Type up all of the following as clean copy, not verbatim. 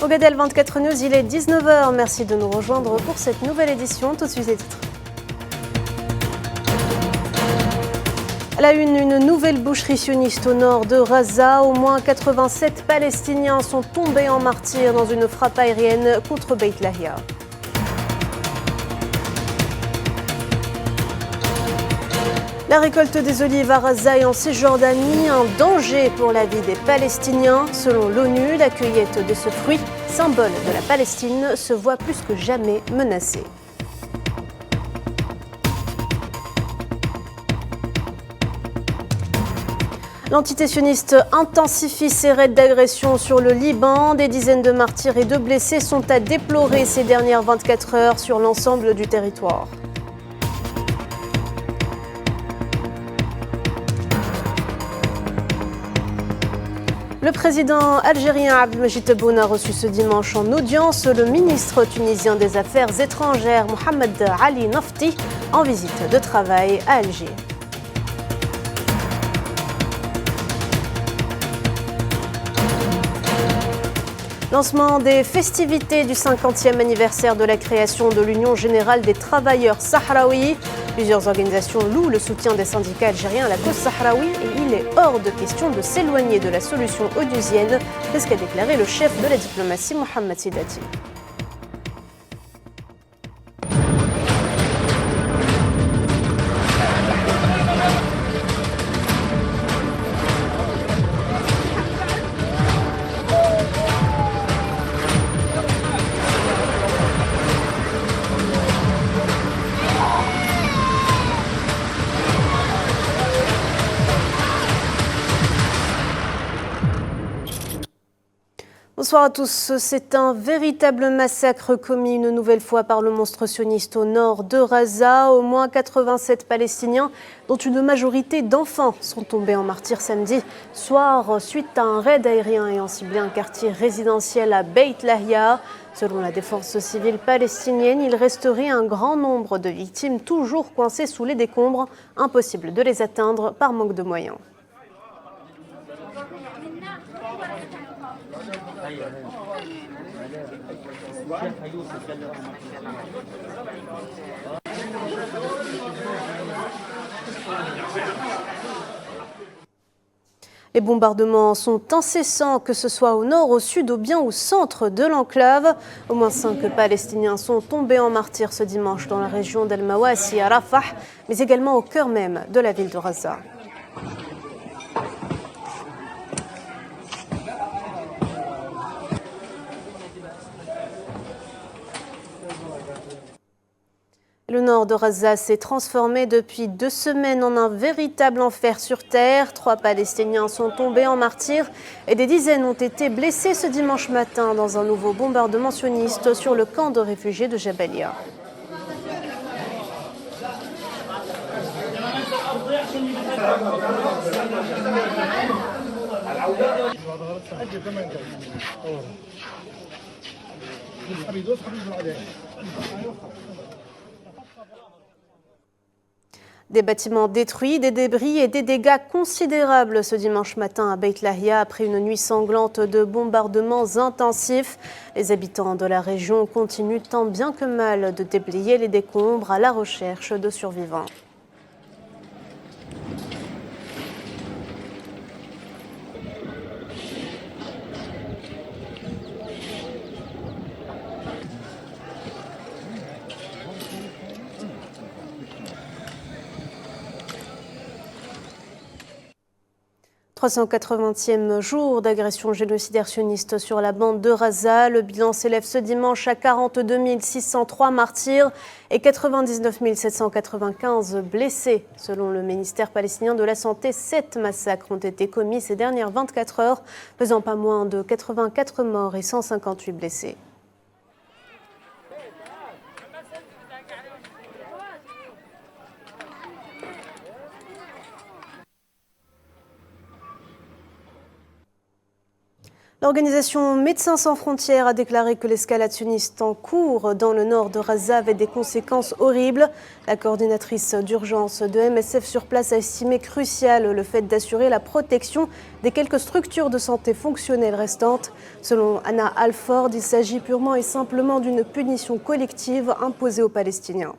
Gadel 24 News, il est 19h. Merci de nous rejoindre pour cette nouvelle édition. Tout de suite les titres. À la une nouvelle boucherie sioniste au nord de Raza. Au moins 87 Palestiniens sont tombés en martyrs dans une frappe aérienne contre Beit Lahia. La récolte des olives à Raza et en Cisjordanie, un danger pour la vie des Palestiniens. Selon l'ONU, la cueillette de ce fruit, symbole de la Palestine, se voit plus que jamais menacée. L'entité sioniste intensifie ses raids d'agression sur le Liban. Des dizaines de martyrs et de blessés sont à déplorer ces dernières 24 heures sur l'ensemble du territoire. Le président algérien Abdelmadjid Tebboune a reçu ce dimanche en audience le ministre tunisien des Affaires étrangères Mohamed Ali Nafti en visite de travail à Alger. Lancement des festivités du 50e anniversaire de la création de l'Union générale des travailleurs sahraouis. Plusieurs organisations louent le soutien des syndicats algériens à la cause sahraoui et il est hors de question de s'éloigner de la solution onusienne, c'est ce qu'a déclaré le chef de la diplomatie Mohamed Sidati. Bonsoir à tous. C'est un véritable massacre commis une nouvelle fois par le monstre sioniste au nord de Raza. Au moins 87 Palestiniens, dont une majorité d'enfants, sont tombés en martyrs samedi soir suite à un raid aérien ayant ciblé un quartier résidentiel à Beit Lahia. Selon la défense civile palestinienne, il resterait un grand nombre de victimes toujours coincées sous les décombres. Impossible de les atteindre par manque de moyens. Les bombardements sont incessants, que ce soit au nord, au sud ou bien au centre de l'enclave. Au moins 5 Palestiniens sont tombés en martyrs ce dimanche dans la région d'El Mawasi à Rafah, mais également au cœur même de la ville de Raza. Le nord de Raza s'est transformé depuis 2 semaines en un véritable enfer sur terre. 3 Palestiniens sont tombés en martyrs et des dizaines ont été blessés ce dimanche matin dans un nouveau bombardement sioniste sur le camp de réfugiés de Jabalia. Des bâtiments détruits, des débris et des dégâts considérables ce dimanche matin à Beit Lahia après une nuit sanglante de bombardements intensifs. Les habitants de la région continuent tant bien que mal de déblayer les décombres à la recherche de survivants. « 380e jour d'agression génocidaire sioniste sur la bande de Raza. Le bilan s'élève ce dimanche à 42 603 martyrs et 99 795 blessés. Selon le ministère palestinien de la Santé, 7 massacres ont été commis ces dernières 24 heures, faisant pas moins de 84 morts et 158 blessés. L'organisation Médecins sans frontières a déclaré que l'escalade sioniste en cours dans le nord de Gaza avait des conséquences horribles. La coordinatrice d'urgence de MSF sur place a estimé crucial le fait d'assurer la protection des quelques structures de santé fonctionnelles restantes. Selon Anna Alford, il s'agit purement et simplement d'une punition collective imposée aux Palestiniens.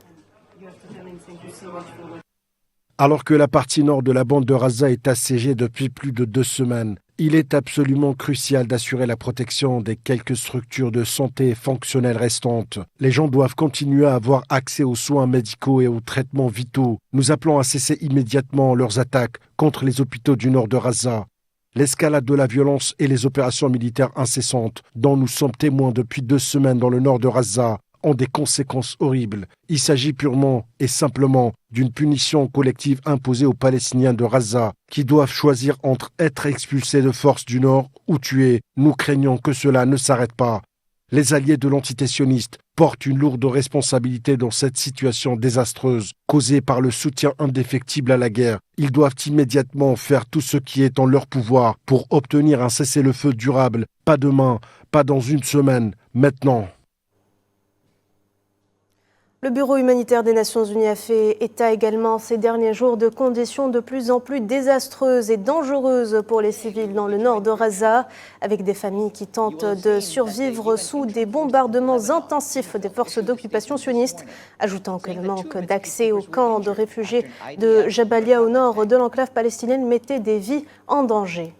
Alors que la partie nord de la bande de Gaza est assiégée depuis plus de 2 semaines, il est absolument crucial d'assurer la protection des quelques structures de santé fonctionnelles restantes. Les gens doivent continuer à avoir accès aux soins médicaux et aux traitements vitaux. Nous appelons à cesser immédiatement leurs attaques contre les hôpitaux du nord de Gaza. L'escalade de la violence et les opérations militaires incessantes dont nous sommes témoins depuis 2 semaines dans le nord de Gaza ont des conséquences horribles. Il s'agit purement et simplement d'une punition collective imposée aux Palestiniens de Gaza qui doivent choisir entre être expulsés de force du Nord ou tués. Nous craignons que cela ne s'arrête pas. Les alliés de l'entité sioniste portent une lourde responsabilité dans cette situation désastreuse causée par le soutien indéfectible à la guerre. Ils doivent immédiatement faire tout ce qui est en leur pouvoir pour obtenir un cessez-le-feu durable. Pas demain, pas dans une semaine, maintenant. Le Bureau humanitaire des Nations Unies a fait état également ces derniers jours de conditions de plus en plus désastreuses et dangereuses pour les civils dans le nord de Gaza, avec des familles qui tentent de survivre sous des bombardements intensifs des forces d'occupation sionistes, ajoutant que le manque d'accès au camp de réfugiés de Jabalia au nord de l'enclave palestinienne mettait des vies en danger.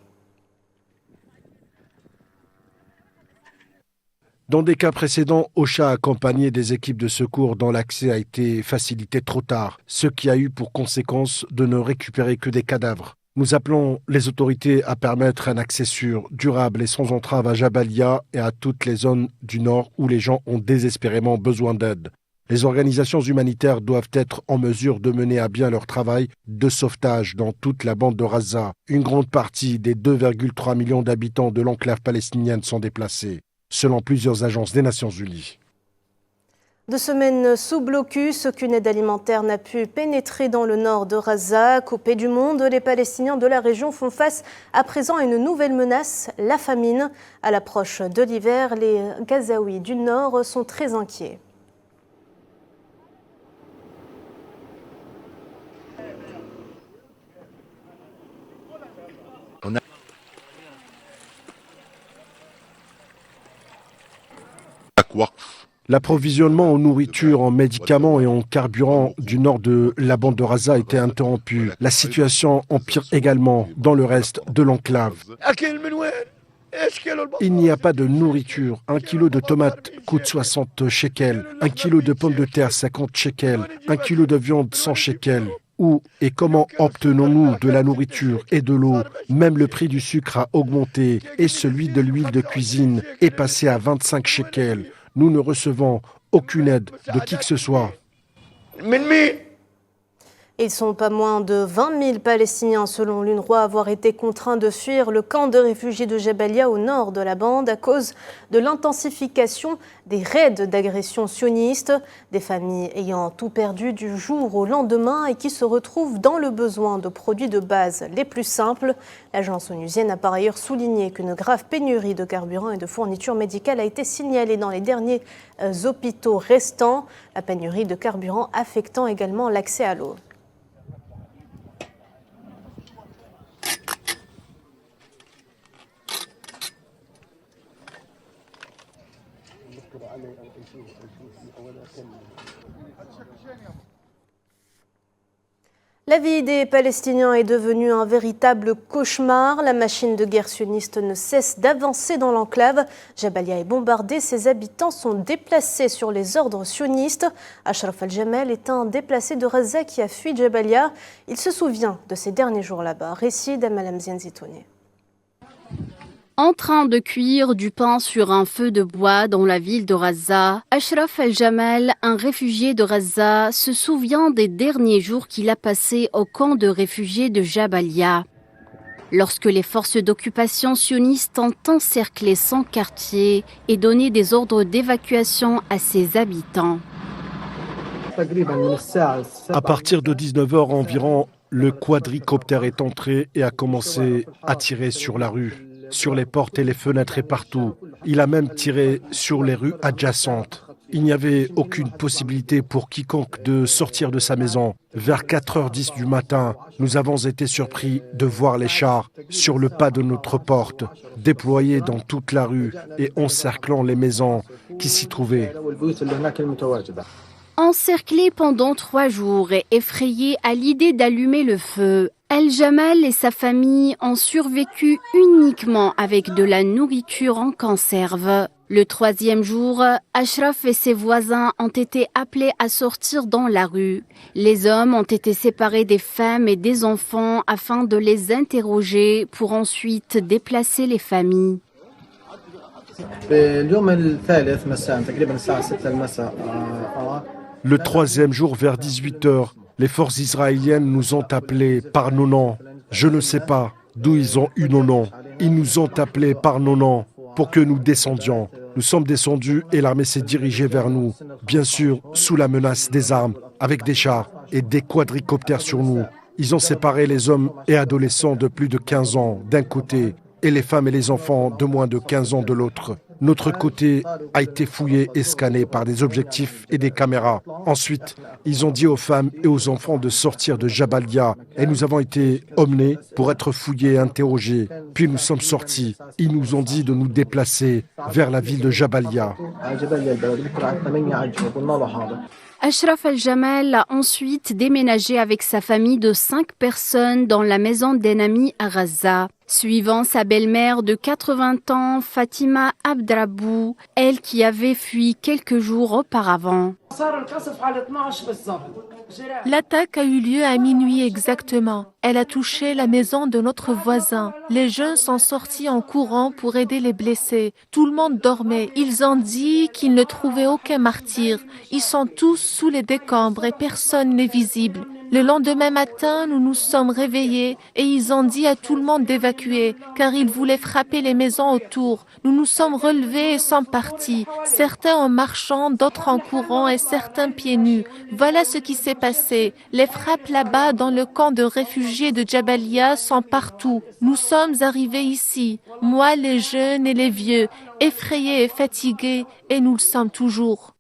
Dans des cas précédents, OCHA a accompagné des équipes de secours dont l'accès a été facilité trop tard, ce qui a eu pour conséquence de ne récupérer que des cadavres. Nous appelons les autorités à permettre un accès sûr, durable et sans entrave à Jabalia et à toutes les zones du nord où les gens ont désespérément besoin d'aide. Les organisations humanitaires doivent être en mesure de mener à bien leur travail de sauvetage dans toute la bande de Gaza. Une grande partie des 2,3 millions d'habitants de l'enclave palestinienne sont déplacés, selon plusieurs agences des Nations Unies. 2 semaines sous blocus, aucune aide alimentaire n'a pu pénétrer dans le nord de Gaza. Coupés du monde, les Palestiniens de la région font face à présent à une nouvelle menace, la famine. À l'approche de l'hiver, les Gazaouis du nord sont très inquiets. L'approvisionnement en nourriture, en médicaments et en carburant du nord de la bande de Gaza a été interrompu. La situation empire également dans le reste de l'enclave. Il n'y a pas de nourriture. 1 kilo de tomates coûte 60 shekels, 1 kilo de pommes de terre 50 shekels, 1 kilo de viande 100 shekels. Où et comment obtenons-nous de la nourriture et de l'eau? Même le prix du sucre a augmenté et celui de l'huile de cuisine est passé à 25 shekels. Nous ne recevons aucune aide de qui que ce soit. Ils sont pas moins de 20 000 Palestiniens, selon l'UNRWA, à avoir été contraints de fuir le camp de réfugiés de Jabalia au nord de la bande à cause de l'intensification des raids d'agression sionistes. Des familles ayant tout perdu du jour au lendemain et qui se retrouvent dans le besoin de produits de base les plus simples. L'agence onusienne a par ailleurs souligné qu'une grave pénurie de carburant et de fournitures médicales a été signalée dans les derniers hôpitaux restants. La pénurie de carburant affectant également l'accès à l'eau. La vie des Palestiniens est devenue un véritable cauchemar. La machine de guerre sioniste ne cesse d'avancer dans l'enclave. Jabalia est bombardée, ses habitants sont déplacés sur les ordres sionistes. Ashraf Al-Jamal est un déplacé de Gaza qui a fui Jabalia. Il se souvient de ces derniers jours là-bas. Récit d'Amal Amzian Zitouni. En train de cuire du pain sur un feu de bois dans la ville de Gaza, Ashraf Al-Jamal, un réfugié de Gaza, se souvient des derniers jours qu'il a passés au camp de réfugiés de Jabalia. Lorsque les forces d'occupation sionistes ont encerclé son quartier et donné des ordres d'évacuation à ses habitants. À partir de 19h environ, le quadricoptère est entré et a commencé à tirer sur la rue. sur les portes et les fenêtres et partout. Il a même tiré sur les rues adjacentes. Il n'y avait aucune possibilité pour quiconque de sortir de sa maison. Vers 4h10 du matin, nous avons été surpris de voir les chars sur le pas de notre porte, déployés dans toute la rue et encerclant les maisons qui s'y trouvaient. Encerclé pendant 3 jours et effrayé à l'idée d'allumer le feu, El-Jamal et sa famille ont survécu uniquement avec de la nourriture en conserve. Le 3e jour, Ashraf et ses voisins ont été appelés à sortir dans la rue. Les hommes ont été séparés des femmes et des enfants afin de les interroger pour ensuite déplacer les familles. Le 3e jour, vers 18h, les forces israéliennes nous ont appelés par nos noms. Je ne sais pas d'où ils ont eu nos noms. Ils nous ont appelés par nos noms pour que nous descendions. Nous sommes descendus et l'armée s'est dirigée vers nous. Bien sûr, sous la menace des armes, avec des chars et des quadricoptères sur nous. Ils ont séparé les hommes et adolescents de plus de 15 ans d'un côté et les femmes et les enfants de moins de 15 ans de l'autre. Notre côté a été fouillé et scanné par des objectifs et des caméras. Ensuite, ils ont dit aux femmes et aux enfants de sortir de Jabalia et nous avons été emmenés pour être fouillés et interrogés. Puis nous sommes sortis. Ils nous ont dit de nous déplacer vers la ville de Jabalia. Ashraf El-Jamal a ensuite déménagé avec sa famille de 5 personnes dans la maison d'un ami à Gaza. Suivant sa belle-mère de 80 ans, Fatima Abdrabou, elle qui avait fui quelques jours auparavant. L'attaque a eu lieu à minuit exactement. Elle a touché la maison de notre voisin. Les jeunes sont sortis en courant pour aider les blessés. Tout le monde dormait. Ils ont dit qu'ils ne trouvaient aucun martyr. Ils sont tous sous les décombres et personne n'est visible. Le lendemain matin, nous nous sommes réveillés et ils ont dit à tout le monde d'évacuer car ils voulaient frapper les maisons autour. Nous nous sommes relevés et sommes partis. Certains en marchant, d'autres en courant et certains pieds nus. Voilà ce qui s'est passé. Les frappes là-bas dans le camp de réfugiés de Jabalia sont partout. Nous sommes arrivés ici, moi les jeunes et les vieux, effrayés et fatigués et nous le sommes toujours.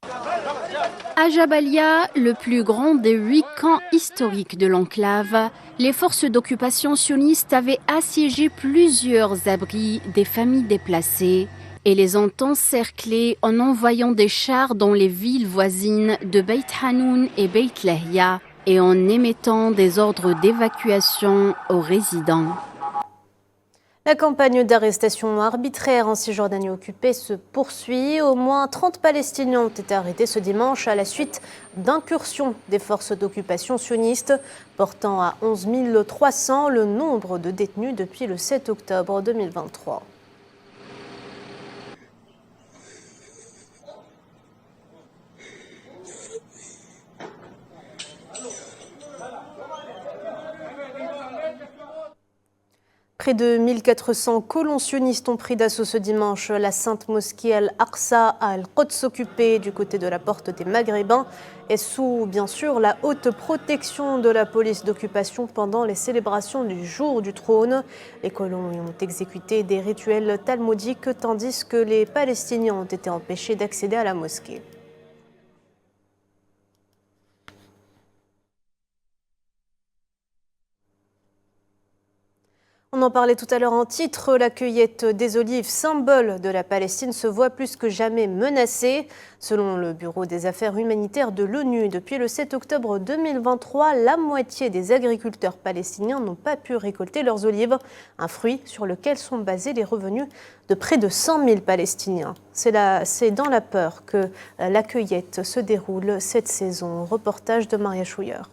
À Jabalia, le plus grand des 8 camps historiques de l'enclave, les forces d'occupation sionistes avaient assiégé plusieurs abris des familles déplacées et les ont encerclés en envoyant des chars dans les villes voisines de Beit Hanoun et Beit Lahia et en émettant des ordres d'évacuation aux résidents. La campagne d'arrestation arbitraire en Cisjordanie occupée se poursuit. Au moins 30 Palestiniens ont été arrêtés ce dimanche à la suite d'incursions des forces d'occupation sionistes, portant à 11 300 le nombre de détenus depuis le 7 octobre 2023. Près de 1400 colons sionistes ont pris d'assaut ce dimanche la sainte mosquée Al-Aqsa à Al-Quds occupée du côté de la porte des Maghrébins et sous bien sûr la haute protection de la police d'occupation pendant les célébrations du jour du trône. Les colons y ont exécuté des rituels talmudiques tandis que les Palestiniens ont été empêchés d'accéder à la mosquée. On en parlait tout à l'heure en titre, la cueillette des olives, symbole de la Palestine, se voit plus que jamais menacée. Selon le Bureau des affaires humanitaires de l'ONU, depuis le 7 octobre 2023, la moitié des agriculteurs palestiniens n'ont pas pu récolter leurs olives, un fruit sur lequel sont basés les revenus de près de 100 000 Palestiniens. C'est dans la peur que la cueillette se déroule cette saison. Reportage de Maria Chouilleur.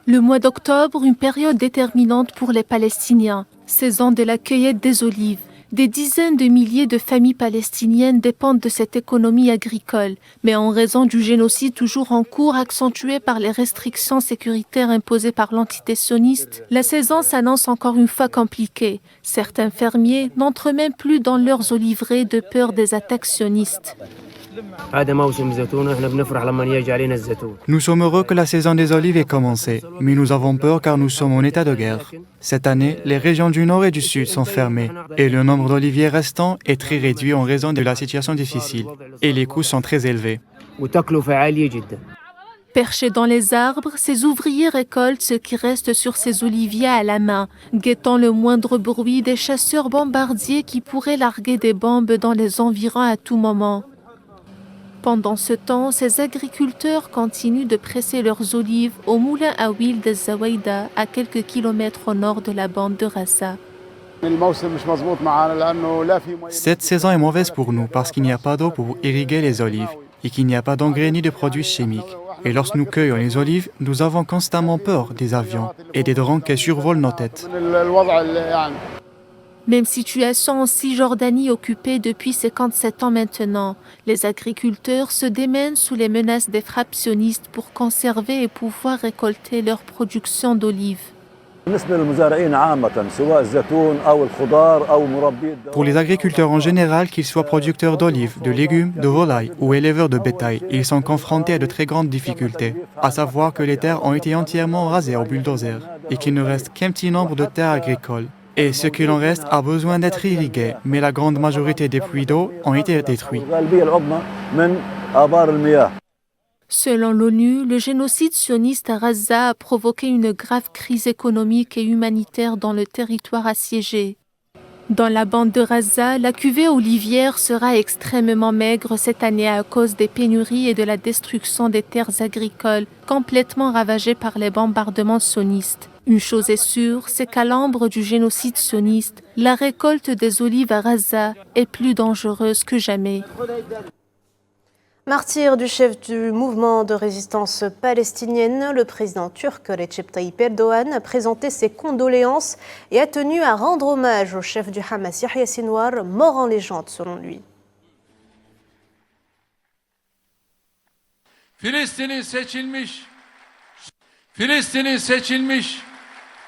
Le mois d'octobre, une période déterminante pour les Palestiniens, saison de la cueillette des olives. Des dizaines de milliers de familles palestiniennes dépendent de cette économie agricole, mais en raison du génocide toujours en cours accentué par les restrictions sécuritaires imposées par l'entité sioniste, la saison s'annonce encore une fois compliquée. Certains fermiers n'entrent même plus dans leurs oliveraies de peur des attaques sionistes. Nous sommes heureux que la saison des olives ait commencé, mais nous avons peur car nous sommes en état de guerre. Cette année, les régions du nord et du sud sont fermées et le nombre d'oliviers restants est très réduit en raison de la situation difficile et les coûts sont très élevés. Perchés dans les arbres, ces ouvriers récoltent ce qui reste sur ces oliviers à la main, guettant le moindre bruit des chasseurs bombardiers qui pourraient larguer des bombes dans les environs à tout moment. Pendant ce temps, ces agriculteurs continuent de presser leurs olives au moulin à huile de Zawaïda, à quelques kilomètres au nord de la bande de Raza. Cette saison est mauvaise pour nous parce qu'il n'y a pas d'eau pour irriguer les olives et qu'il n'y a pas d'engrais ni de produits chimiques. Et lorsque nous cueillons les olives, nous avons constamment peur des avions et des drones qui survolent nos têtes. Même situation en Cisjordanie occupée depuis 57 ans maintenant. Les agriculteurs se démènent sous les menaces des frappes sionistes pour conserver et pouvoir récolter leur production d'olives. Pour les agriculteurs en général, qu'ils soient producteurs d'olives, de légumes, de volailles ou éleveurs de bétail, ils sont confrontés à de très grandes difficultés, à savoir que les terres ont été entièrement rasées au bulldozer et qu'il ne reste qu'un petit nombre de terres agricoles. Et ce qu'il en reste a besoin d'être irrigué, mais la grande majorité des puits d'eau ont été détruits. Selon l'ONU, le génocide sioniste à Raza a provoqué une grave crise économique et humanitaire dans le territoire assiégé. Dans la bande de Raza, la cuvée olivière sera extrêmement maigre cette année à cause des pénuries et de la destruction des terres agricoles, complètement ravagées par les bombardements sionistes. Une chose est sûre, c'est qu'à l'ombre du génocide sioniste, la récolte des olives à Raza est plus dangereuse que jamais. Martyr du chef du mouvement de résistance palestinienne, le président turc Recep Tayyip Erdogan a présenté ses condoléances et a tenu à rendre hommage au chef du Hamas Yahya Sinwar, mort en légende selon lui. Filistin'in seçilmiş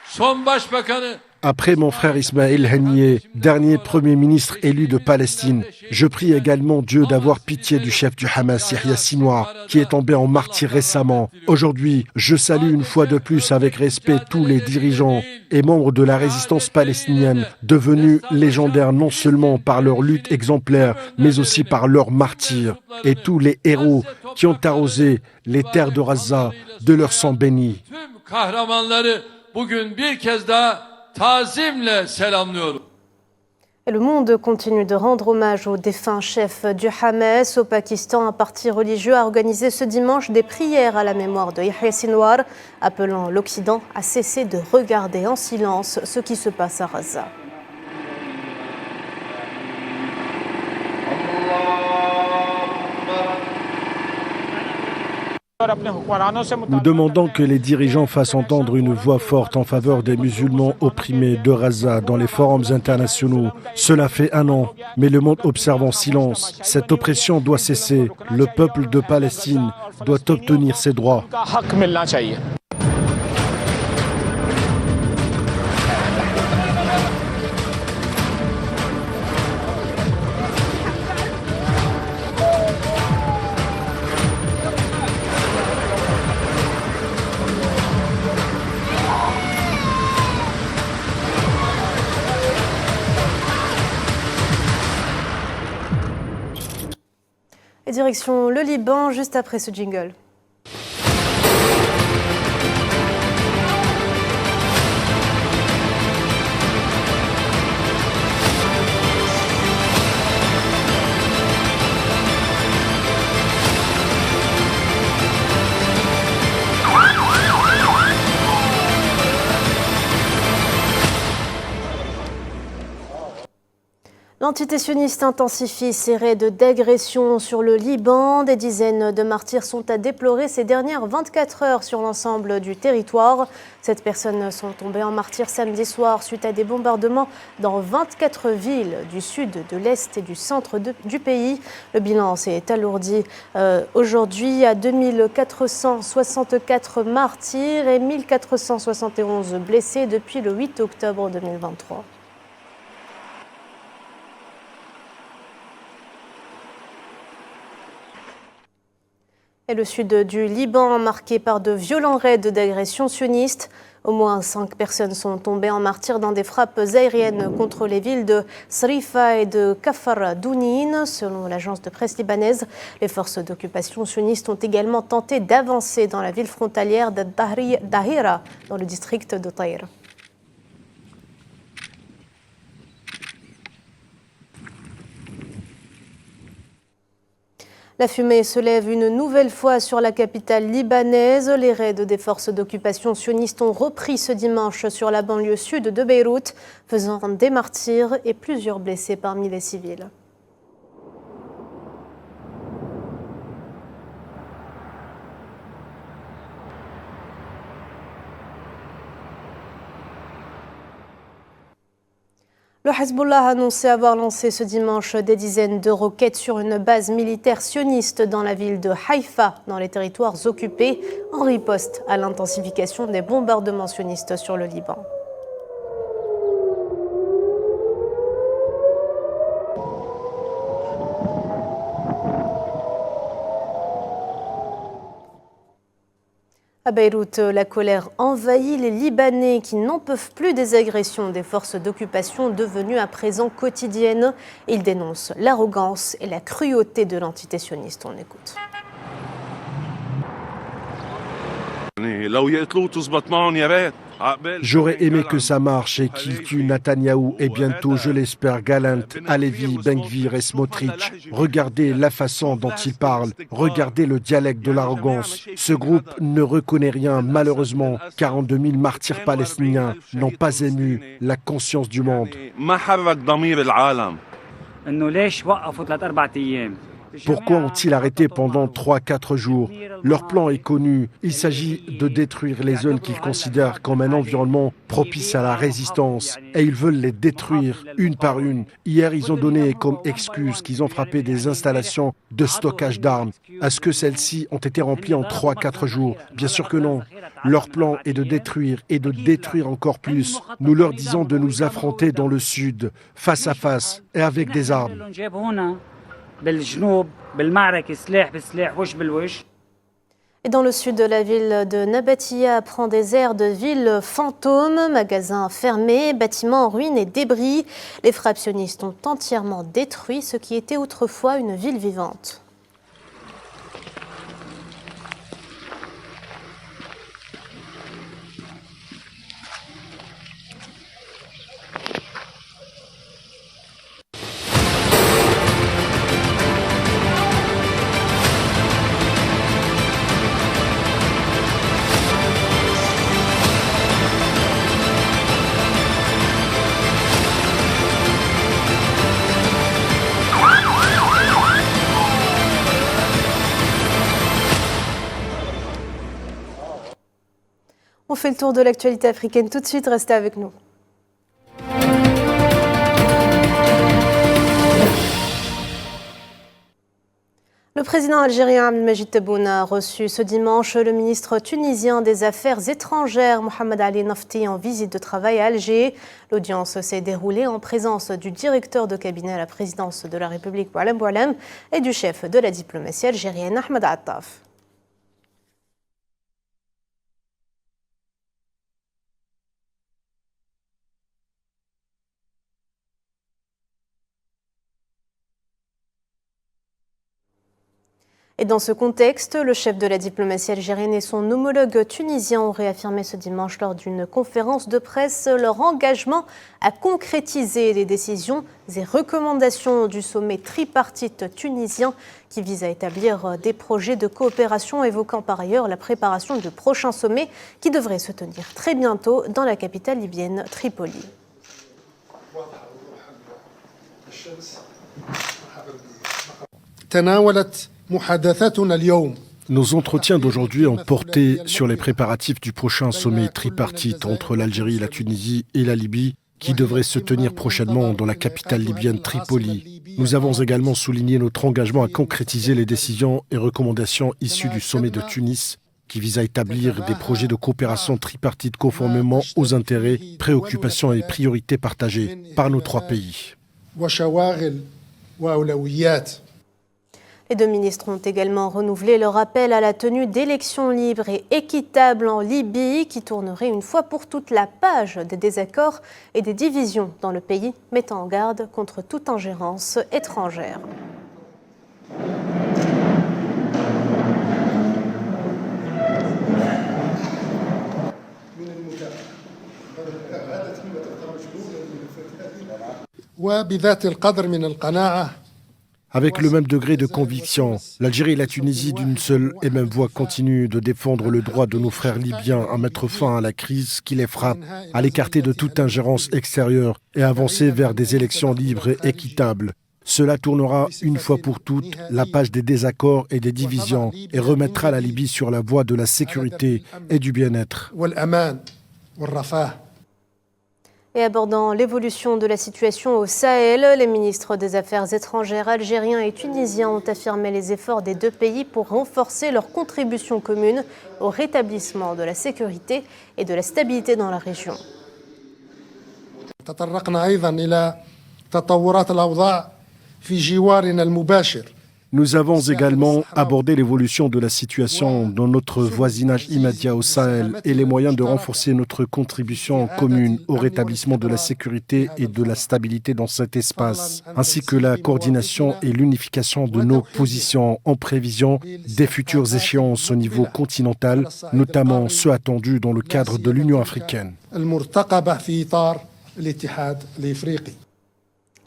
son başbakanı. Après mon frère Ismaël Haniyeh, dernier premier ministre élu de Palestine, je prie également Dieu d'avoir pitié du chef du Hamas, Yahya Sinwar, qui est tombé en martyr récemment. Aujourd'hui, je salue une fois de plus avec respect tous les dirigeants et membres de la résistance palestinienne, devenus légendaires non seulement par leur lutte exemplaire, mais aussi par leur martyr, et tous les héros qui ont arrosé les terres de Raza de leur sang béni. Et le monde continue de rendre hommage au défunt chef du Hamas. Au Pakistan, un parti religieux a organisé ce dimanche des prières à la mémoire de Yahya Sinwar, appelant l'Occident à cesser de regarder en silence ce qui se passe à Raza. Nous demandons que les dirigeants fassent entendre une voix forte en faveur des musulmans opprimés de Raza dans les forums internationaux. Cela fait 1 an, mais le monde observe en silence. Cette oppression doit cesser. Le peuple de Palestine doit obtenir ses droits. Et direction le Liban, juste après ce jingle. L'entité sioniste intensifie ses raids d'agression sur le Liban. Des dizaines de martyrs sont à déplorer ces dernières 24 heures sur l'ensemble du territoire. 7 personnes sont tombées en martyrs samedi soir suite à des bombardements dans 24 villes du sud, de l'est et du centre du pays. Le bilan s'est alourdi aujourd'hui à 2464 martyrs et 1471 blessés depuis le 8 octobre 2023. Et le sud du Liban, marqué par de violents raids d'agression sioniste. Au moins 5 personnes sont tombées en martyrs dans des frappes aériennes contre les villes de Srifa et de Kafar Dounin. Selon l'agence de presse libanaise, les forces d'occupation sionistes ont également tenté d'avancer dans la ville frontalière de Dahira, dans le district de Taïr. La fumée se lève une nouvelle fois sur la capitale libanaise. Les raids des forces d'occupation sionistes ont repris ce dimanche sur la banlieue sud de Beyrouth, faisant des martyrs et plusieurs blessés parmi les civils. Le Hezbollah a annoncé avoir lancé ce dimanche des dizaines de roquettes sur une base militaire sioniste dans la ville de Haïfa, dans les territoires occupés, en riposte à l'intensification des bombardements sionistes sur le Liban. À Beyrouth, la colère envahit les Libanais qui n'en peuvent plus des agressions des forces d'occupation devenues à présent quotidiennes. Ils dénoncent l'arrogance et la cruauté de l'entité sioniste. On écoute. J'aurais aimé que ça marche et qu'il tue Netanyahou et bientôt, je l'espère, Gallant, Alevi, Ben-Gvir et Smotrich. Regardez la façon dont ils parlent, regardez le dialecte de l'arrogance. Ce groupe ne reconnaît rien, malheureusement. 42 000 martyrs palestiniens n'ont pas ému la conscience du monde. Pourquoi ont-ils arrêté pendant 3-4 jours? Leur plan est connu. Il s'agit de détruire les zones qu'ils considèrent comme un environnement propice à la résistance. Et ils veulent les détruire une par une. Hier, ils ont donné comme excuse qu'ils ont frappé des installations de stockage d'armes. Est-ce que celles-ci ont été remplies en 3-4 jours? Bien sûr que non. Leur plan est de détruire et de détruire encore plus. Nous leur disons de nous affronter dans le sud, face à face et avec des armes. Et dans le sud de la ville de Nabatia prend des airs de ville fantôme, magasins fermés, bâtiments en ruine et débris. Les frappes sionistes ont entièrement détruit ce qui était autrefois une ville vivante. On fait le tour de l'actualité africaine tout de suite, restez avec nous. Le président algérien Abdelmajid Tebboune a reçu ce dimanche le ministre tunisien des Affaires étrangères Mohamed Ali Nafti en visite de travail à Alger. L'audience s'est déroulée en présence du directeur de cabinet à la présidence de la République Boualem Boualem et du chef de la diplomatie algérienne Ahmed Attaf. Et dans ce contexte, le chef de la diplomatie algérienne et son homologue tunisien ont réaffirmé ce dimanche lors d'une conférence de presse leur engagement à concrétiser les décisions et recommandations du sommet tripartite tunisien qui vise à établir des projets de coopération, évoquant par ailleurs la préparation du prochain sommet qui devrait se tenir très bientôt dans la capitale libyenne, Tripoli. Nos entretiens d'aujourd'hui ont porté sur les préparatifs du prochain sommet tripartite entre l'Algérie, la Tunisie et la Libye qui devrait se tenir prochainement dans la capitale libyenne Tripoli. Nous avons également souligné notre engagement à concrétiser les décisions et recommandations issues du sommet de Tunis qui vise à établir des projets de coopération tripartite conformément aux intérêts, préoccupations et priorités partagées par nos trois pays. Les deux ministres ont également renouvelé leur appel à la tenue d'élections libres et équitables en Libye qui tournerait une fois pour toutes la page des désaccords et des divisions dans le pays, mettant en garde contre toute ingérence étrangère. Avec le même degré de conviction, l'Algérie et la Tunisie d'une seule et même voix continuent de défendre le droit de nos frères libyens à mettre fin à la crise qui les frappe, à l'écarter de toute ingérence extérieure et à avancer vers des élections libres et équitables. Cela tournera une fois pour toutes la page des désaccords et des divisions et remettra la Libye sur la voie de la sécurité et du bien-être. Et abordant l'évolution de la situation au Sahel, les ministres des Affaires étrangères algériens et tunisiens ont affirmé les efforts des deux pays pour renforcer leur contribution commune au rétablissement de la sécurité et de la stabilité dans la région. Nous avons également abordé l'évolution de la situation dans notre voisinage immédiat au Sahel et les moyens de renforcer notre contribution commune au rétablissement de la sécurité et de la stabilité dans cet espace, ainsi que la coordination et l'unification de nos positions en prévision des futures échéances au niveau continental, notamment ceux attendus dans le cadre de l'Union africaine.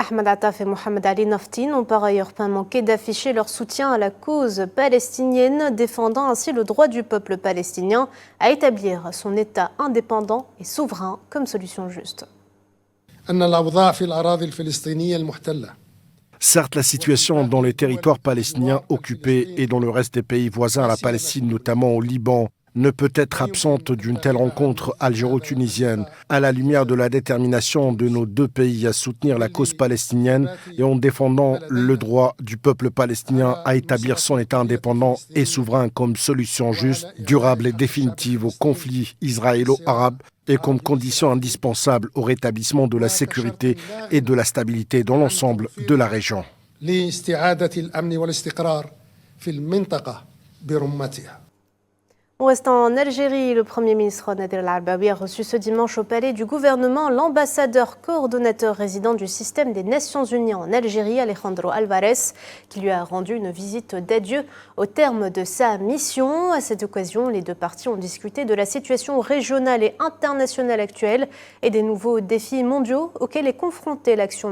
Ahmed Attaf et Mohamed Ali Nafti n'ont par ailleurs pas manqué d'afficher leur soutien à la cause palestinienne, défendant ainsi le droit du peuple palestinien à établir son État indépendant et souverain comme solution juste. Certes, la situation dans les territoires palestiniens occupés et dans le reste des pays voisins à la Palestine, notamment au Liban, ne peut être absente d'une telle rencontre algéro-tunisienne, à la lumière de la détermination de nos deux pays à soutenir la cause palestinienne et en défendant le droit du peuple palestinien à établir son État indépendant et souverain comme solution juste, durable et définitive au conflit israélo-arabe et comme condition indispensable au rétablissement de la sécurité et de la stabilité dans l'ensemble de la région. On reste en Algérie. Le Premier ministre Nader El-Arbaoui a reçu ce dimanche au palais du gouvernement l'ambassadeur coordonnateur résident du système des Nations Unies en Algérie, Alejandro Alvarez, qui lui a rendu une visite d'adieu au terme de sa mission. À cette occasion, les deux parties ont discuté de la situation régionale et internationale actuelle et des nouveaux défis mondiaux auxquels est confrontée l'action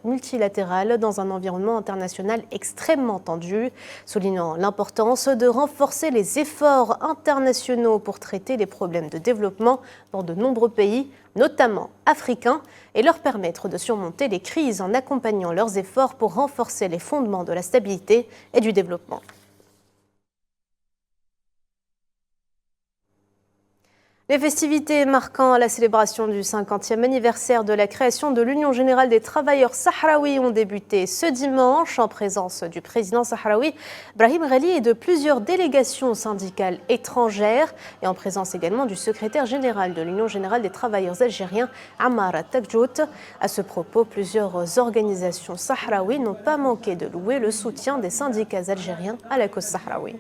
multilatérale dans un environnement international extrêmement tendu, soulignant l'importance de renforcer les efforts internationaux pour traiter les problèmes de développement dans de nombreux pays, notamment africains, et leur permettre de surmonter les crises en accompagnant leurs efforts pour renforcer les fondements de la stabilité et du développement. Les festivités marquant la célébration du 50e anniversaire de la création de l'Union générale des travailleurs sahraouis ont débuté ce dimanche en présence du président sahraoui Brahim Ghali et de plusieurs délégations syndicales étrangères et en présence également du secrétaire général de l'Union générale des travailleurs algériens Ammar Takjout. À ce propos, plusieurs organisations sahraouies n'ont pas manqué de louer le soutien des syndicats algériens à la cause sahraoui.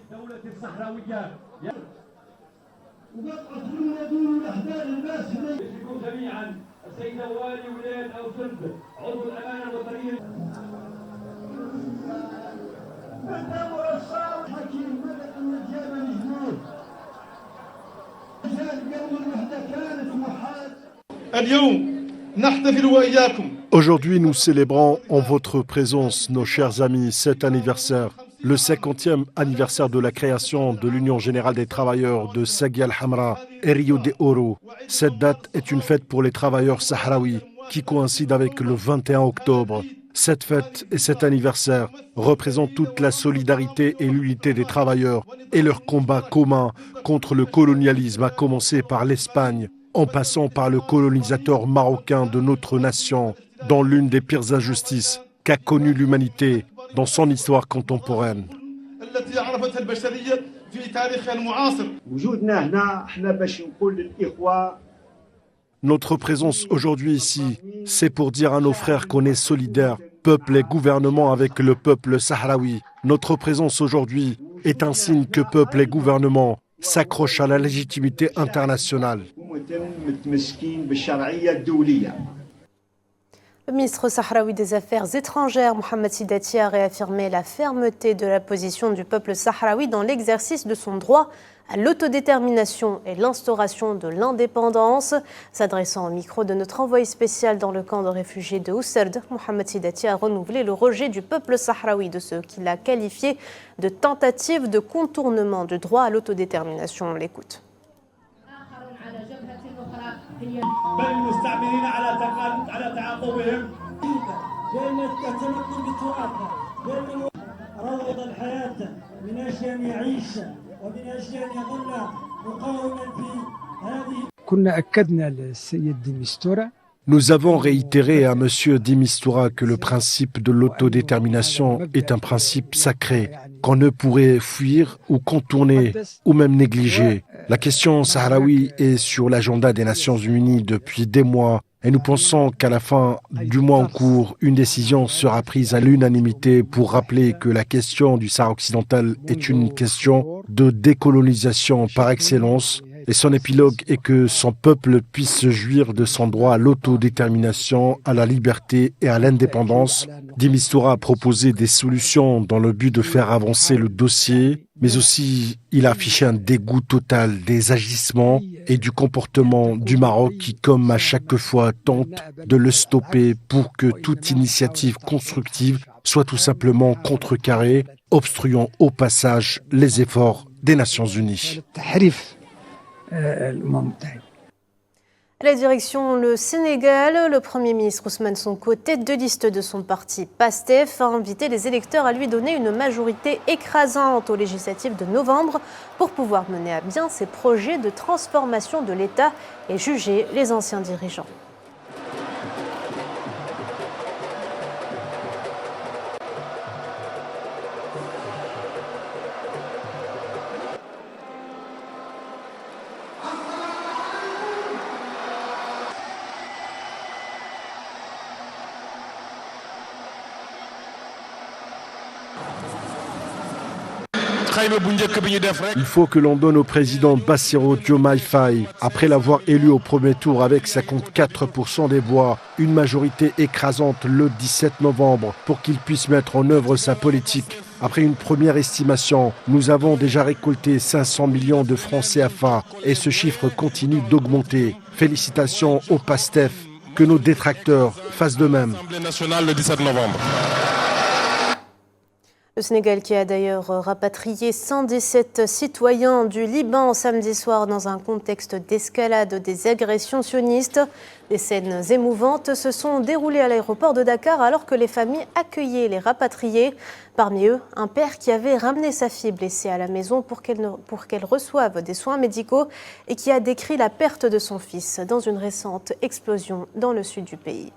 Aujourd'hui, nous célébrons en votre présence, nos chers amis, cet anniversaire, le 50e anniversaire de la création de l'Union générale des travailleurs de Sagia al-Hamra et Rio de Oro. Cette date est une fête pour les travailleurs sahraouis qui coïncide avec le 21 octobre. Cette fête et cet anniversaire représentent toute la solidarité et l'unité des travailleurs et leur combat commun contre le colonialisme, à commencer par l'Espagne, en passant par le colonisateur marocain de notre nation, dans l'une des pires injustices qu'a connue l'humanité dans son histoire contemporaine. Notre présence aujourd'hui ici, c'est pour dire à nos frères qu'on est solidaires, peuple et gouvernement avec le peuple sahraoui. Notre présence aujourd'hui est un signe que peuple et gouvernement s'accrochent à la légitimité internationale. Le ministre sahraoui des Affaires étrangères, Mohamed Sidati, a réaffirmé la fermeté de la position du peuple sahraoui dans l'exercice de son droit à l'autodétermination et l'instauration de l'indépendance. S'adressant au micro de notre envoyé spécial dans le camp de réfugiés de Ousserd, Mohamed Sidati a renouvelé le rejet du peuple sahraoui de ce qu'il a qualifié de tentative de contournement du droit à l'autodétermination. On l'écoute. Nous avons réitéré à M. de Mistura que le principe de l'autodétermination est un principe sacré, qu'on ne pourrait fuir ou contourner ou même négliger. La question sahraoui est sur l'agenda des Nations Unies depuis des mois et nous pensons qu'à la fin du mois en cours, une décision sera prise à l'unanimité pour rappeler que la question du Sahara occidental est une question de décolonisation par excellence. Et son épilogue est que son peuple puisse se jouir de son droit à l'autodétermination, à la liberté et à l'indépendance. de Mistura a proposé des solutions dans le but de faire avancer le dossier, mais aussi il a affiché un dégoût total des agissements et du comportement du Maroc qui, comme à chaque fois, tente de le stopper pour que toute initiative constructive soit tout simplement contrecarrée, obstruant au passage les efforts des Nations Unies. À la direction le Sénégal, le Premier ministre Ousmane Sonko, tête de liste de son parti PASTEF, a invité les électeurs à lui donner une majorité écrasante aux législatives de novembre pour pouvoir mener à bien ses projets de transformation de l'État et juger les anciens dirigeants. Il faut que l'on donne au président Bassirou Diomaye Faye, après l'avoir élu au premier tour avec 54% des voix, une majorité écrasante le 17 novembre pour qu'il puisse mettre en œuvre sa politique. Après une première estimation, nous avons déjà récolté 500 millions de francs CFA et ce chiffre continue d'augmenter. Félicitations au PASTEF, que nos détracteurs fassent de même. Le Sénégal qui a d'ailleurs rapatrié 117 citoyens du Liban samedi soir dans un contexte d'escalade des agressions sionistes. Des scènes émouvantes se sont déroulées à l'aéroport de Dakar alors que les familles accueillaient les rapatriés. Parmi eux, un père qui avait ramené sa fille blessée à la maison pour qu'elle reçoive des soins médicaux et qui a décrit la perte de son fils dans une récente explosion dans le sud du pays.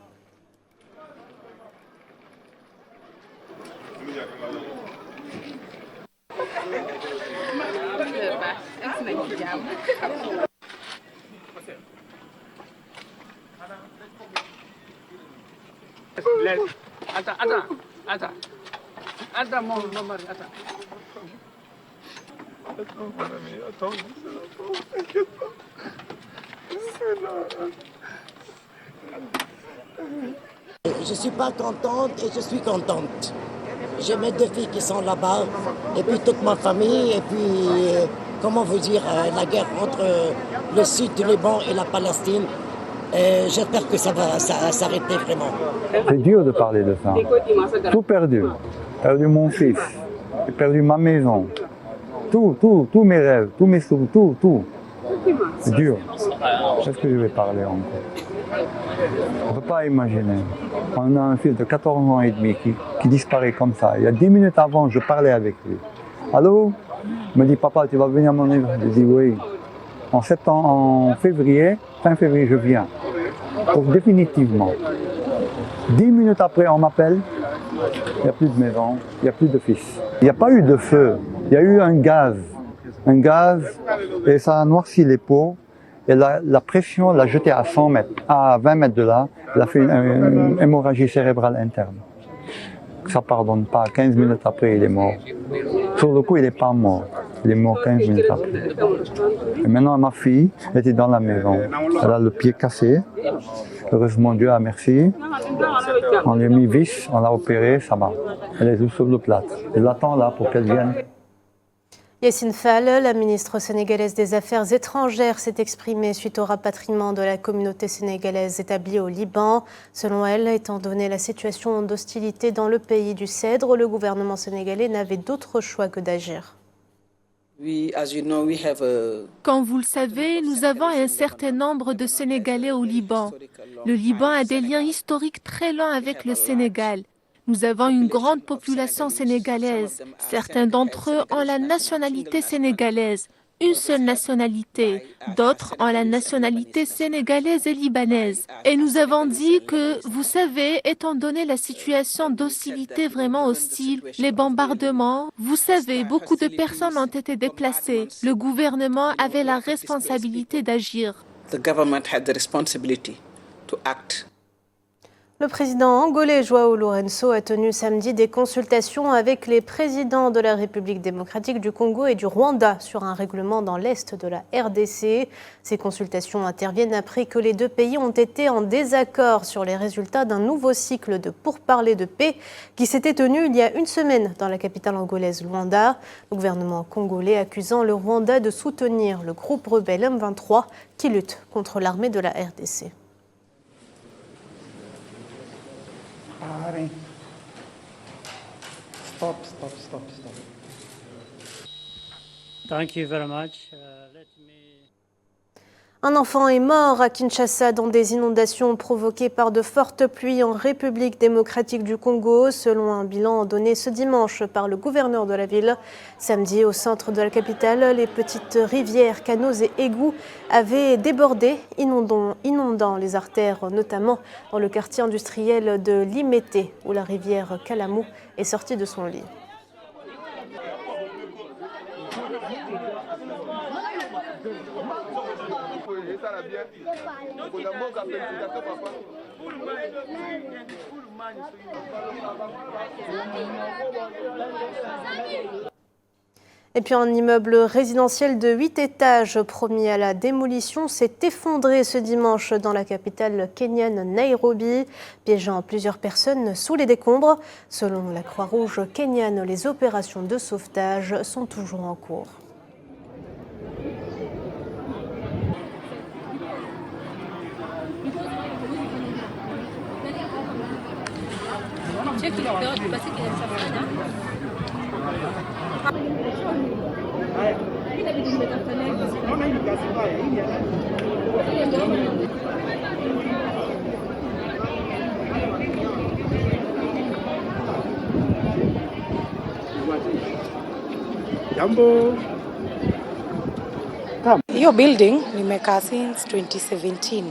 Je ne suis pas contente et je suis contente. J'ai mes deux filles qui sont là-bas, et puis toute ma famille, et puis, comment vous dire, la guerre entre le sud du Liban et la Palestine. J'espère que ça va s'arrêter vraiment. C'est dur de parler de ça. Tout perdu. Perdu mon fils, j'ai perdu ma maison. Tous mes rêves, tous mes souvenirs, tout. C'est dur. Qu'est-ce que je vais parler encore? On ne peut pas imaginer. On a un fils de 14 ans et demi qui disparaît comme ça. Il y a 10 minutes avant, je parlais avec lui. Allô? Il me dit, papa, tu vas venir à mon livre? Je dis oui. En février, fin février, je viens. Donc définitivement. 10 minutes après, on m'appelle. Il n'y a plus de maison, il n'y a plus de fils. Il n'y a pas eu de feu. Il y a eu un gaz, et ça a noirci les peaux. Et la pression l'a jeté à 100 mètres, à 20 mètres de là. Elle a fait une hémorragie cérébrale interne. Ça ne pardonne pas. 15 minutes après, il est mort. Sur le coup, il n'est pas mort. Il est mort 15 minutes après. Et maintenant, ma fille était dans la maison. Elle a le pied cassé. Heureusement, Dieu a merci. On lui a mis vis, on l'a opéré, ça va. Elle est juste sur le plâtre. Je l'attends là pour qu'elle vienne. Yacine Fall, la ministre sénégalaise des Affaires étrangères, s'est exprimée suite au rapatriement de la communauté sénégalaise établie au Liban. Selon elle, étant donné la situation d'hostilité dans le pays du Cèdre, le gouvernement sénégalais n'avait d'autre choix que d'agir. Comme vous le savez, nous avons un certain nombre de Sénégalais au Liban. Le Liban a des liens historiques très longs avec le Sénégal. Nous avons une grande population sénégalaise. Certains d'entre eux ont la nationalité sénégalaise, une seule nationalité. D'autres ont la nationalité sénégalaise et libanaise. Et nous avons dit que, vous savez, étant donné la situation d'hostilité vraiment hostile, les bombardements, vous savez, beaucoup de personnes ont été déplacées. Le gouvernement avait la responsabilité d'agir. Le président angolais João Lourenço a tenu samedi des consultations avec les présidents de la République démocratique du Congo et du Rwanda sur un règlement dans l'est de la RDC. Ces consultations interviennent après que les deux pays ont été en désaccord sur les résultats d'un nouveau cycle de pourparlers de paix qui s'était tenu il y a une semaine dans la capitale angolaise Luanda. Le gouvernement congolais accusant le Rwanda de soutenir le groupe rebelle M23 qui lutte contre l'armée de la RDC. Stop. Thank you very much. Un enfant est mort à Kinshasa dans des inondations provoquées par de fortes pluies en République démocratique du Congo, selon un bilan donné ce dimanche par le gouverneur de la ville. Samedi, au centre de la capitale, les petites rivières, canaux et égouts avaient débordé, inondant les artères, notamment dans le quartier industriel de Limete, où la rivière Kalamou est sortie de son lit. Et puis un immeuble résidentiel de 8 étages promis à la démolition s'est effondré ce dimanche dans la capitale kenyane Nairobi, piégeant plusieurs personnes sous les décombres. Selon la Croix-Rouge kenyane, les opérations de sauvetage sont toujours en cours.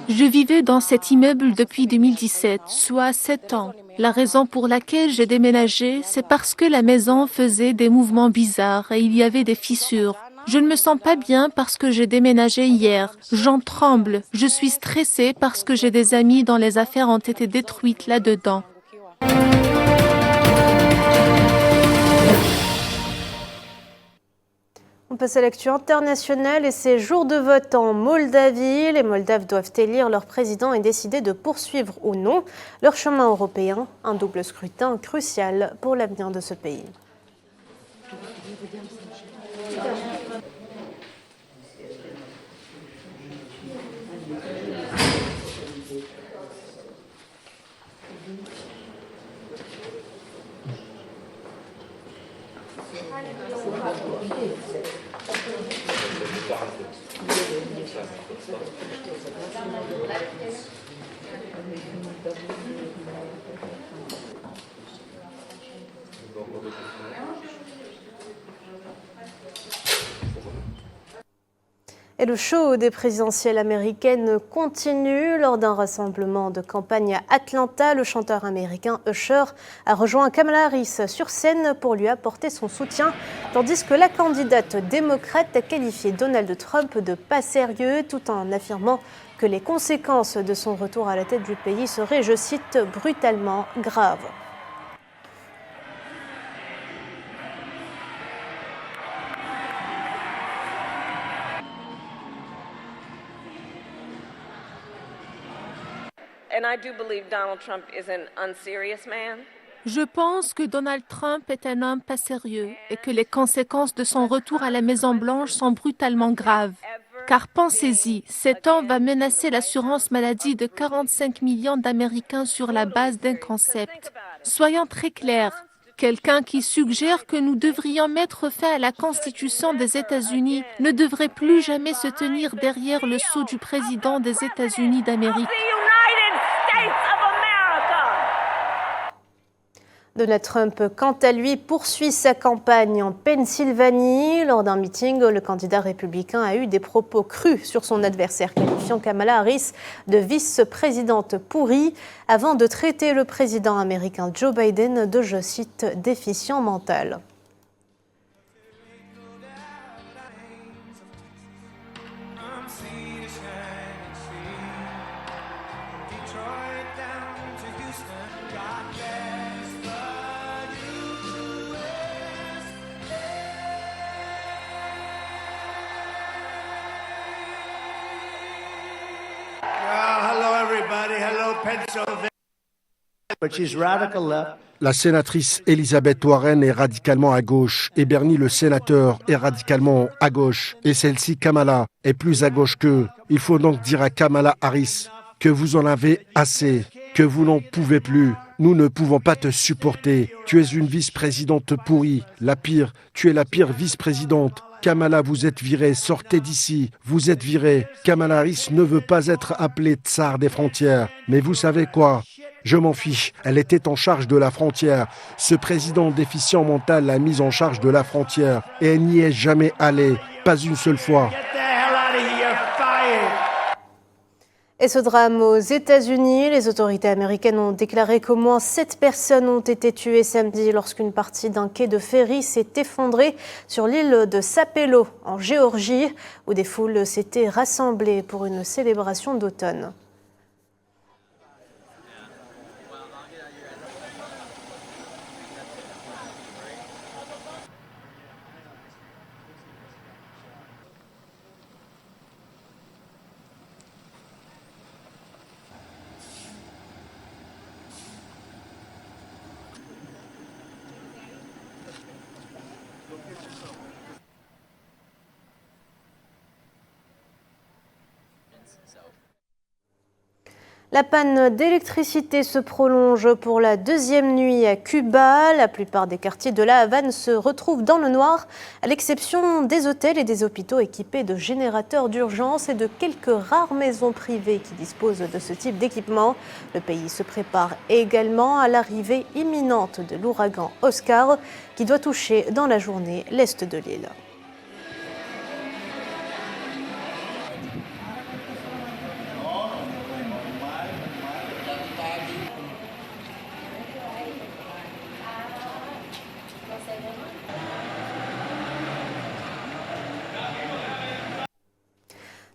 Je vivais dans cet immeuble depuis 2017, soit 7 ans. La raison pour laquelle j'ai déménagé, c'est parce que la maison faisait des mouvements bizarres et il y avait des fissures. Je ne me sens pas bien parce que j'ai déménagé hier. J'en tremble. Je suis stressée parce que j'ai des amis dont les affaires ont été détruites là-dedans. On passe à l'actu internationale et c'est jour de vote en Moldavie. Les Moldaves doivent élire leur président et décider de poursuivre ou non leur chemin européen. Un double scrutin crucial pour l'avenir de ce pays. Et le show des présidentielles américaines continue. Lors d'un rassemblement de campagne à Atlanta, le chanteur américain Usher a rejoint Kamala Harris sur scène pour lui apporter son soutien, tandis que la candidate démocrate a qualifié Donald Trump de pas sérieux, tout en affirmant que les conséquences de son retour à la tête du pays seraient, je cite, brutalement graves. Je pense que Donald Trump est un homme pas sérieux et que les conséquences de son retour à la Maison-Blanche sont brutalement graves. Car pensez-y, cet homme va menacer l'assurance maladie de 45 millions d'Américains sur la base d'un concept. Soyons très clairs, quelqu'un qui suggère que nous devrions mettre fin à la Constitution des États-Unis ne devrait plus jamais se tenir derrière le sceau du président des États-Unis d'Amérique. Donald Trump, quant à lui, poursuit sa campagne en Pennsylvanie. Lors d'un meeting, le candidat républicain a eu des propos crus sur son adversaire, qualifiant Kamala Harris de vice-présidente pourrie, avant de traiter le président américain Joe Biden de, je cite, déficient mental. La sénatrice Elizabeth Warren est radicalement à gauche et Bernie le sénateur est radicalement à gauche. Et celle-ci, Kamala, est plus à gauche qu'eux. Il faut donc dire à Kamala Harris que vous en avez assez, que vous n'en pouvez plus. Nous ne pouvons pas te supporter. Tu es une vice-présidente pourrie, la pire. Tu es la pire vice-présidente. Kamala, vous êtes virée, sortez d'ici, vous êtes virée. Kamala Harris ne veut pas être appelée tsar des frontières. Mais vous savez quoi ? Je m'en fiche, elle était en charge de la frontière. Ce président déficient mental l'a mise en charge de la frontière. Et elle n'y est jamais allée, pas une seule fois. Et ce drame aux États-Unis, les autorités américaines ont déclaré qu'au moins 7 personnes ont été tuées samedi lorsqu'une partie d'un quai de ferry s'est effondrée sur l'île de Sapelo, en Géorgie, où des foules s'étaient rassemblées pour une célébration d'automne. La panne d'électricité se prolonge pour la deuxième nuit à Cuba. La plupart des quartiers de la Havane se retrouvent dans le noir, à l'exception des hôtels et des hôpitaux équipés de générateurs d'urgence et de quelques rares maisons privées qui disposent de ce type d'équipement. Le pays se prépare également à l'arrivée imminente de l'ouragan Oscar qui doit toucher dans la journée l'est de l'île.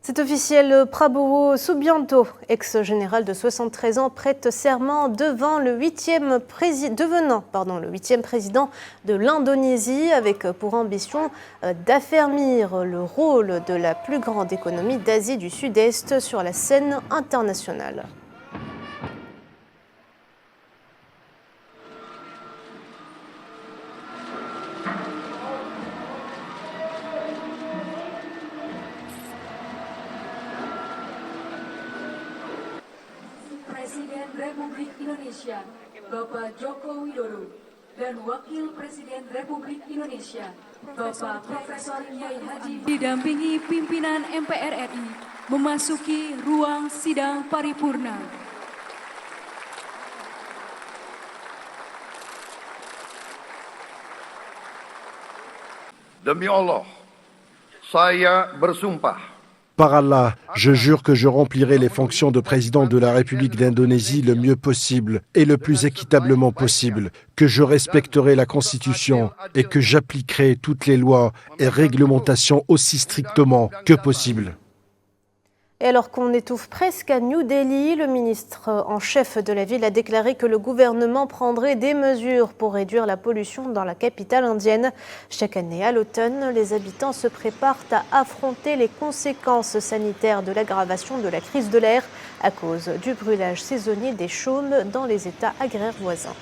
C'est officiel, Prabowo Subianto, ex-général de 73 ans, prête serment devenant le 8e président de l'Indonésie, avec pour ambition d'affermir le rôle de la plus grande économie d'Asie du Sud-Est sur la scène internationale. Presiden Republik Indonesia, Bapak Joko Widodo, dan Wakil Presiden Republik Indonesia, Bapak Profesor Kiai Haji didampingi pimpinan MPR RI memasuki ruang sidang paripurna. Demi Allah, saya bersumpah. Par Allah, je jure que je remplirai les fonctions de président de la République d'Indonésie le mieux possible et le plus équitablement possible, que je respecterai la Constitution et que j'appliquerai toutes les lois et réglementations aussi strictement que possible. Et alors qu'on étouffe presque à New Delhi, le ministre en chef de la ville a déclaré que le gouvernement prendrait des mesures pour réduire la pollution dans la capitale indienne. Chaque année à l'automne, les habitants se préparent à affronter les conséquences sanitaires de l'aggravation de la crise de l'air à cause du brûlage saisonnier des chaumes dans les États agraires voisins.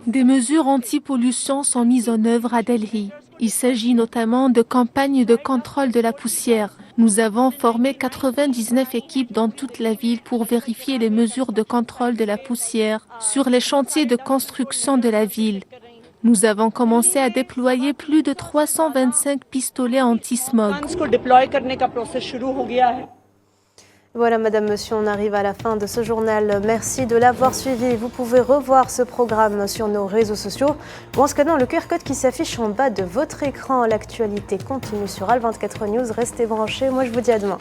Des mesures anti-pollution sont mises en œuvre à Delhi. Il s'agit notamment de campagnes de contrôle de la poussière. Nous avons formé 99 équipes dans toute la ville pour vérifier les mesures de contrôle de la poussière sur les chantiers de construction de la ville. Nous avons commencé à déployer plus de 325 pistolets anti-smog. Voilà, Madame, Monsieur, on arrive à la fin de ce journal. Merci de l'avoir suivi. Vous pouvez revoir ce programme sur nos réseaux sociaux ou en scannant le QR code qui s'affiche en bas de votre écran. L'actualité continue sur Al 24 News. Restez branchés. Moi, je vous dis à demain.